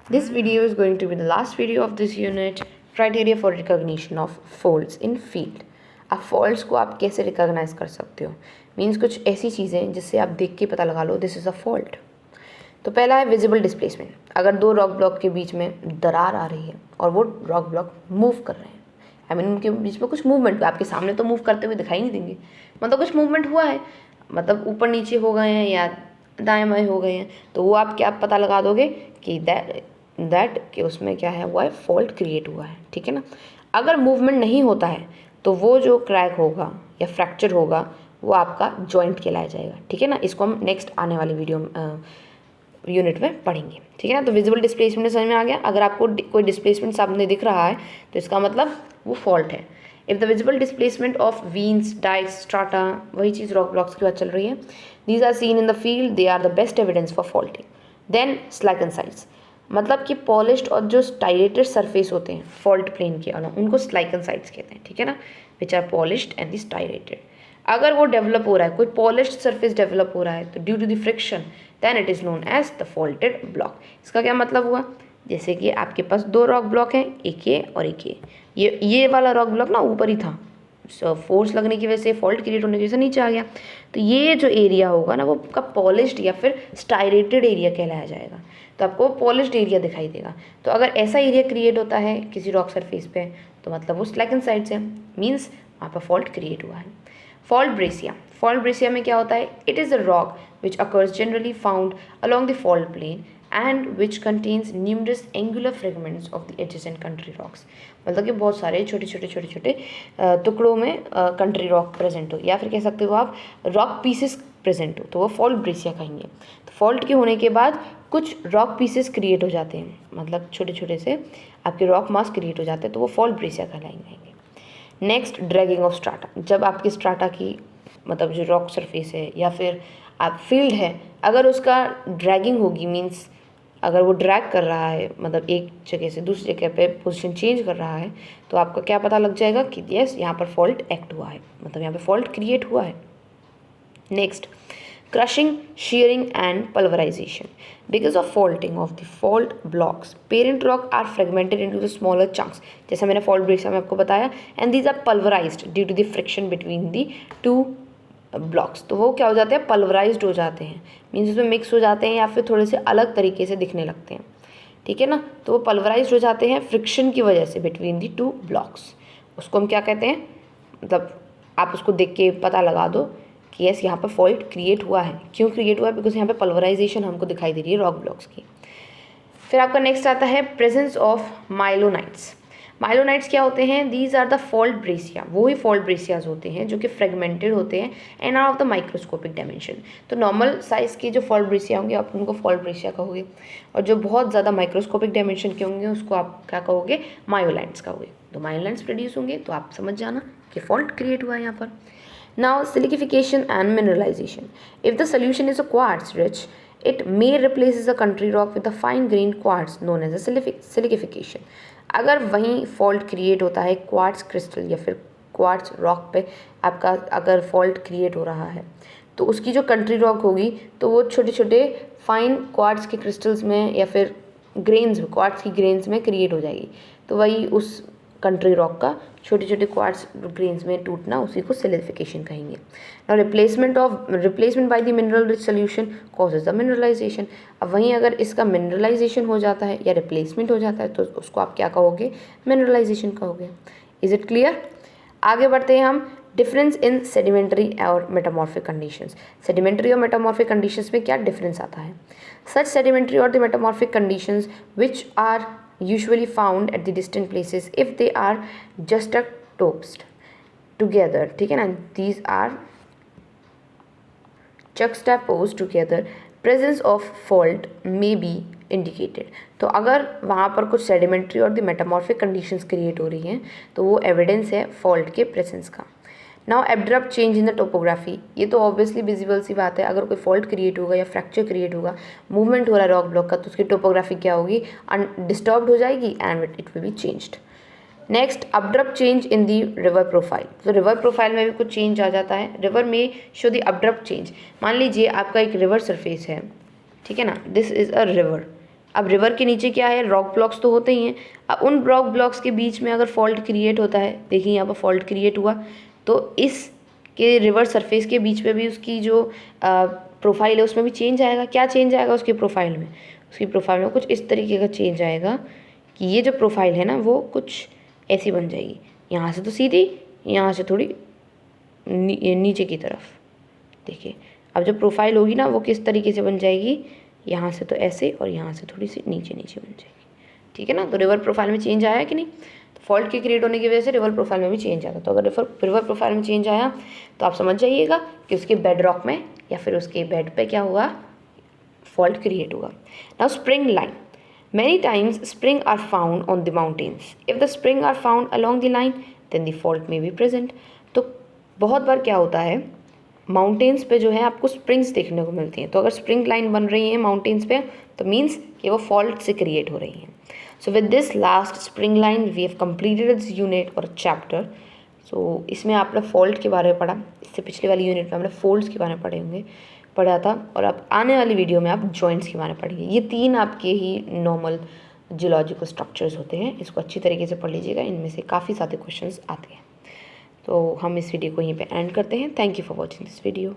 This video is going to be the last video of this unit, criteria for recognition of faults in field. अब faults को आप कैसे recognise कर सकते हो, मीन्स कुछ ऐसी चीज़ें जिससे आप देख के पता लगा लो दिस इज़ अ फॉल्ट। तो पहला है विजिबल डिस्प्लेसमेंट। अगर दो रॉक ब्लॉक के बीच में दरार आ रही है और वो रॉक ब्लॉक मूव कर रहे हैं, आई मीन उनके बीच में कुछ मूवमेंट, आपके सामने तो मूव करते हुए दिखाई नहीं देंगे, मतलब कुछ मूवमेंट हुआ है, मतलब ऊपर नीचे हो गए हैं या दाएं बाएं हो गए हैं, तो वो आप क्या पता लगा दोगे कि दैट कि उसमें क्या है, वो है फॉल्ट क्रिएट हुआ है, ठीक है ना। अगर मूवमेंट नहीं होता है तो वो जो क्रैक होगा या फ्रैक्चर होगा वो आपका जॉइंट कहलाया जाएगा, ठीक है ना। इसको हम नेक्स्ट आने वाली वीडियो यूनिट में पढ़ेंगे, ठीक है ना। तो विजिबल डिस्प्लेसमेंट समझ में आ गया। अगर आपको कोई डिस्प्लेसमेंट सामने दिख रहा है तो इसका मतलब वो फॉल्ट है। If the visible displacement of veins, dykes, strata, वही चीज़ रॉक ब्लॉक्स की बात चल रही है, these are seen in the field, they are the best evidence for faulting. Then slickensides, मतलब कि पॉलिश्ड और जो स्टाइरेटेड सरफेस होते हैं फॉल्ट प्लेन के अलॉन्ग, उनको स्लाइकन साइड्स कहते हैं, ठीक है ना, which are polished and the striated. अगर वो डेवलप हो रहा है, कोई पॉलिश्ड सरफेस डेवलप हो रहा है तो due to the friction then it is known as the faulted block. इसका क्या मतलब हुआ, जैसे कि आपके पास दो रॉक ब्लॉक हैं, एक ये और एक ये वाला रॉक ब्लॉक ना ऊपर ही था, फोर्स लगने की वजह से, फॉल्ट क्रिएट होने की वजह से नीचे आ गया, तो ये जो एरिया होगा ना वो आपका पॉलिश्ड या फिर स्टाइरेटेड एरिया कहलाया जाएगा, तो आपको पॉलिश्ड एरिया दिखाई देगा। तो अगर ऐसा एरिया क्रिएट होता है किसी रॉक सरफेस पे तो मतलब वो स्लैकन साइड से, मीन्स वहाँ पर फॉल्ट क्रिएट हुआ है। फॉल्ट ब्रेसिया, फॉल्ट ब्रेसिया में क्या होता है, it is a rock which occurs generally found along the fault plane and which contains numerous angular fragments of the adjacent country rocks. मतलब कि बहुत सारे छोटे छोटे टुकड़ों में कंट्री रॉक प्रेजेंट हो, या फिर कह सकते हो आप रॉक पीसेस प्रेजेंट हो, तो वो फॉल्ट ब्रेसिया कहेंगे। तो फॉल्ट के होने के बाद कुछ रॉक पीसेस क्रिएट हो जाते हैं, मतलब छोटे छोटे से आपके रॉक मास क्रिएट हो जाते हैं, तो वो फॉल्ट ब्रेसिया कहलाएंगे। नेक्स्ट ड्रैगिंग ऑफ स्ट्राटा, जब आपकी स्ट्राटा की मतलब जो रॉक सरफेस है या फिर आप फील्ड है, अगर उसका ड्रैगिंग होगी, मीन्स अगर वो ड्रैग कर रहा है, मतलब एक जगह से दूसरी जगह पे पोजीशन चेंज कर रहा है, तो आपको क्या पता लग जाएगा कि यस यहाँ पर फॉल्ट एक्ट हुआ है, मतलब यहाँ पे फॉल्ट क्रिएट हुआ है। Next crushing, shearing and pulverization. Because of faulting of the fault blocks, parent rock are fragmented into the smaller chunks, जैसा मैंने fault breaks में आपको बताया, and these are pulverized due to the friction between the two blocks. तो वो क्या हो जाते हैं, पल्वराइज्ड हो जाते हैं, मीन्स उसमें मिक्स हो जाते हैं या फिर थोड़े से अलग तरीके से दिखने लगते हैं, ठीक है ना। तो वो पल्वराइज्ड हो जाते हैं फ्रिक्शन की वजह से बिटवीन दी टू ब्लॉक्स। उसको हम क्या कहते हैं, मतलब आप उसको देख के पता लगा दो कि यस यहाँ पर फॉल्ट क्रिएट हुआ है। क्यों क्रिएट हुआ है, बिकॉज यहाँ पे पल्वराइजेशन हमको दिखाई दे रही है रॉक ब्लॉक्स की। फिर आपका नेक्स्ट आता है प्रेजेंस ऑफ माइलोनाइट्स। माइलोनाइट्स क्या होते हैं, these are the fault breccia, वो ही फॉल्ट ब्रेसियाज होते हैं जो कि फ्रेगमेंटेड होते हैं and are of the microscopic dimension. तो नॉर्मल साइज़ के जो फॉल्ट ब्रेसिया होंगे आप उनको फॉल्ट ब्रेसिया कहोगे, और जो बहुत ज़्यादा माइक्रोस्कोपिक डायमेंशन के होंगे उसको आप क्या कहोगे, मायोलाइट्स कहोगे। तो मायोलाइट्स प्रोड्यूस होंगे तो आप समझ जाना कि फॉल्ट क्रिएट हुआ है यहाँ पर। Now silicification and mineralization. If the solution is a quartz rich, it may replaces a country rock with a fine grained quartz known as a silicification. अगर वहीं फॉल्ट क्रिएट होता है क्वार्ट्स क्रिस्टल या फिर क्वार्ट्स रॉक पे आपका अगर fault create हो रहा है तो उसकी जो कंट्री रॉक होगी तो वो छोटे छोटे फाइन क्वार्ट्स के क्रिस्टल्स में या फिर ग्रेन्स में, क्वार्ट्स की ग्रेन्स में क्रिएट हो जाएगी, तो वही उस कंट्री रॉक का छोटे छोटे क्वार्ट्स ग्रेन्स में टूटना, उसी को सिलिफिकेशन कहेंगे। और replacement by the mineral rich solution causes the mineralisation. अब वहीं अगर इसका मिनरलाइजेशन हो जाता है या रिप्लेसमेंट हो जाता है तो उसको आप क्या कहोगे, मिनरलाइजेशन कहोगे। Is it clear. आगे बढ़ते हैं हम, डिफरेंस इन सेडिमेंट्री और मेटामॉर्फिक कंडीशंस। सेडिमेंट्री और मेटामॉर्फिक कंडीशंस में क्या डिफरेंस आता है। सच सेडिमेंट्री और the metamorphic conditions which are usually found at the distant places if they are juxtaposed together, ठीक है ना, these are juxtaposed together, presence of fault may be indicated। तो अगर वहाँ पर कुछ सेडिमेंट्री और द मेटामॉर्फिक कंडीशंस क्रिएट हो रही हैं तो वो एविडेंस है फॉल्ट के प्रेजेंस का। Now abrupt change in the topography, ये तो ऑब्वियसली विजिबल सी बात है, अगर कोई फॉल्ट क्रिएट होगा या फ्रैक्चर क्रिएट होगा, मूवमेंट हो रहा है रॉक ब्लॉक का, तो उसकी टोपोग्राफी क्या होगी, डिस्टर्ब्ड हो जाएगी and it will be changed. Next abrupt change in the river profile, तो रिवर प्रोफाइल में भी कुछ चेंज आ जाता है। रिवर में शो दी अब्रप्ट चेंज, मान लीजिए आपका एक रिवर सरफेस है, ठीक है ना, दिस इज़ अ रिवर, अब रिवर के नीचे क्या है, रॉक ब्लॉक्स तो होते ही हैं। अब उन रॉक ब्लॉक्स के बीच में अगर फॉल्ट क्रिएट होता है, देखिए यहाँ पर फॉल्ट क्रिएट हुआ, तो इस के रिवर सरफेस के बीच पे भी उसकी जो प्रोफाइल है उसमें भी चेंज आएगा। क्या चेंज आएगा उसकी प्रोफाइल में? उसकी प्रोफाइल में कुछ इस तरीके का चेंज आएगा कि ये जो प्रोफाइल है ना वो कुछ ऐसी बन जाएगी, यहाँ से तो सीधी, यहाँ से थोड़ी नीचे की तरफ। देखिए अब जो प्रोफाइल होगी ना वो किस तरीके से बन जाएगी, यहाँ से तो ऐसे और यहाँ से थोड़ी सी नीचे नीचे बन जाएगी। ठीक है ना, तो रिवर प्रोफाइल में चेंज आया कि नहीं? तो फॉल्ट के क्रिएट होने की वजह से रिवर प्रोफाइल में भी चेंज आएगा। तो अगर रिवर प्रोफाइल में चेंज आया तो आप समझ जाइएगा कि उसके बेड रॉक में या फिर उसके बेड पे क्या हुआ, फॉल्ट क्रिएट हुआ। Now spring line, many times spring are found on the mountains. If the spring are found along the line, then the fault may be present. तो बहुत बार क्या होता है, माउंटेन्स पे जो है आपको स्प्रिंग्स देखने को मिलती हैं। तो अगर स्प्रिंग लाइन बन रही है माउंटेन्स पे तो मीन्स कि वो फॉल्ट से क्रिएट हो रही हैं। So with this last spring line we have completed this unit और चैप्टर। सो इसमें आपने फॉल्ट के बारे में पढ़ा, इससे पिछले वाली यूनिट में हमने फोल्ड्स के बारे में पढ़ा था, और अब आने वाली वीडियो में आप जॉइंट्स के बारे में पढ़ेंगे। ये 3 आपके ही नॉर्मल जियोलॉजिकल स्ट्रक्चर्स होते हैं, इसको अच्छी तरीके से पढ़ लीजिएगा, इनमें से काफ़ी सारे क्वेश्चंस आते हैं। तो हम इस वीडियो को यहीं पे एंड करते हैं। Thank you for watching this video.